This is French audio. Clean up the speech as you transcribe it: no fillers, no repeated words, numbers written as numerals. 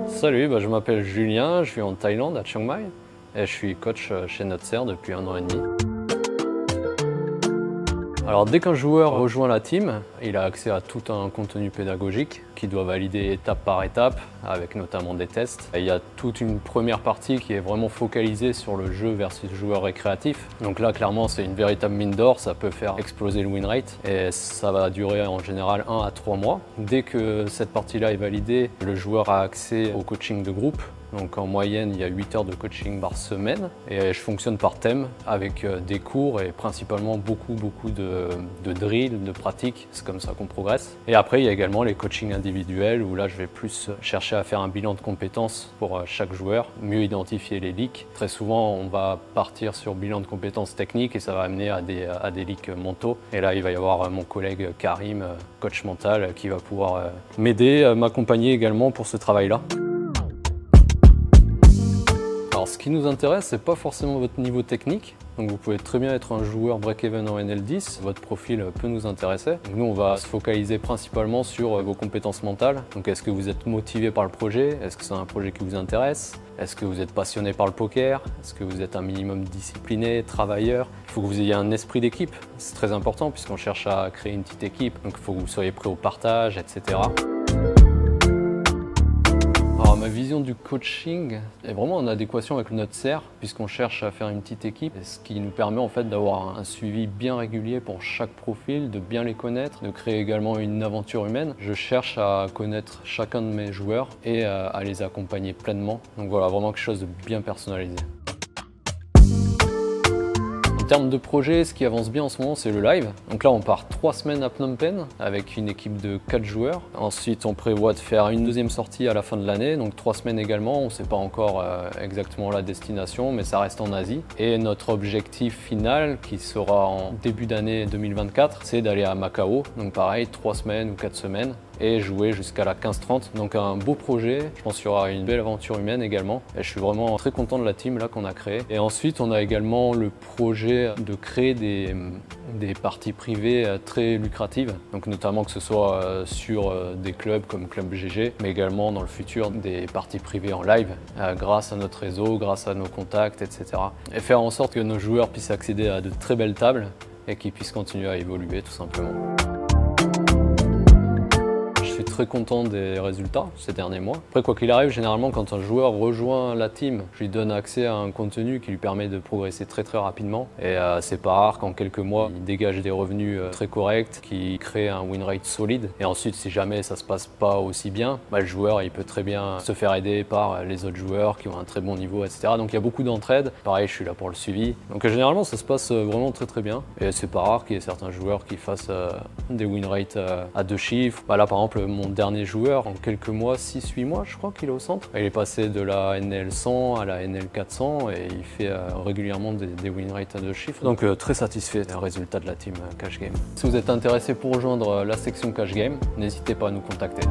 Salut, je m'appelle Julien, je suis en Thaïlande, à Chiang Mai, et je suis coach chez Nutser depuis 1 an et demi. Alors dès qu'un joueur rejoint la team, il a accès à tout un contenu pédagogique qu'il doit valider étape par étape, avec notamment des tests. Et il y a toute une première partie qui est vraiment focalisée sur le jeu versus joueur récréatif. Donc là, clairement, c'est une véritable mine d'or, ça peut faire exploser le win rate, et ça va durer en général 1 à 3 mois. Dès que cette partie-là est validée, le joueur a accès au coaching de groupe. Donc en moyenne, il y a 8 heures de coaching par semaine et je fonctionne par thème avec des cours et principalement beaucoup de drills, de pratiques. C'est comme ça qu'on progresse. Et après, il y a également les coachings individuels où là, je vais plus chercher à faire un bilan de compétences pour chaque joueur, mieux identifier les leaks. Très souvent, on va partir sur bilan de compétences techniques et ça va amener à des leaks mentaux. Et là, il va y avoir mon collègue Karim, coach mental, qui va pouvoir m'aider, m'accompagner également pour ce travail-là. Alors ce qui nous intéresse, c'est pas forcément votre niveau technique. Donc vous pouvez très bien être un joueur break-even en NL10, votre profil peut nous intéresser. Donc nous on va se focaliser principalement sur vos compétences mentales. Donc est-ce que vous êtes motivé par le projet? Est-ce que c'est un projet qui vous intéresse? Est-ce que vous êtes passionné par le poker? Est-ce que vous êtes un minimum discipliné, travailleur? Il faut que vous ayez un esprit d'équipe, c'est très important puisqu'on cherche à créer une petite équipe. Donc il faut que vous soyez prêt au partage, etc. Alors, ma vision du coaching est vraiment en adéquation avec notre Nutser puisqu'on cherche à faire une petite équipe, ce qui nous permet en fait d'avoir un suivi bien régulier pour chaque profil, de bien les connaître, de créer également une aventure humaine. Je cherche à connaître chacun de mes joueurs et à les accompagner pleinement. Donc voilà, vraiment quelque chose de bien personnalisé. En termes de projet, ce qui avance bien en ce moment, c'est le live. Donc là, on part 3 semaines à Phnom Penh avec une équipe de 4 joueurs. Ensuite, on prévoit de faire une deuxième sortie à la fin de l'année, donc 3 semaines également. On ne sait pas encore exactement la destination, mais ça reste en Asie. Et notre objectif final, qui sera en début d'année 2024, c'est d'aller à Macao. Donc pareil, 3 semaines ou 4 semaines. Et jouer jusqu'à la 15-30. Donc un beau projet, je pense qu'il y aura une belle aventure humaine également. Et je suis vraiment très content de la team là qu'on a créée. Et ensuite, on a également le projet de créer des parties privées très lucratives. Donc notamment que ce soit sur des clubs comme Club GG, mais également dans le futur des parties privées en live grâce à notre réseau, grâce à nos contacts, etc. Et faire en sorte que nos joueurs puissent accéder à de très belles tables et qu'ils puissent continuer à évoluer tout simplement. Je suis très content des résultats ces derniers mois. Après, quoi qu'il arrive, généralement, quand un joueur rejoint la team, je lui donne accès à un contenu qui lui permet de progresser très rapidement. Et c'est pas rare qu'en quelques mois, il dégage des revenus très corrects, qui crée un win rate solide. Et ensuite, si jamais ça se passe pas aussi bien, le joueur il peut très bien se faire aider par les autres joueurs qui ont un très bon niveau, etc. Donc il y a beaucoup d'entraide. Pareil, je suis là pour le suivi. Donc généralement, ça se passe vraiment très bien. Et c'est pas rare qu'il y ait certains joueurs qui fassent des win rates à 2 chiffres. Là, par exemple, mon dernier joueur, en quelques mois, 6-8 mois, je crois qu'il est au centre. Il est passé de la NL 100 à la NL 400 et il fait régulièrement des win rates à 2 chiffres. Donc très satisfait des résultats de la team Cash Game. Si vous êtes intéressé pour rejoindre la section Cash Game, n'hésitez pas à nous contacter.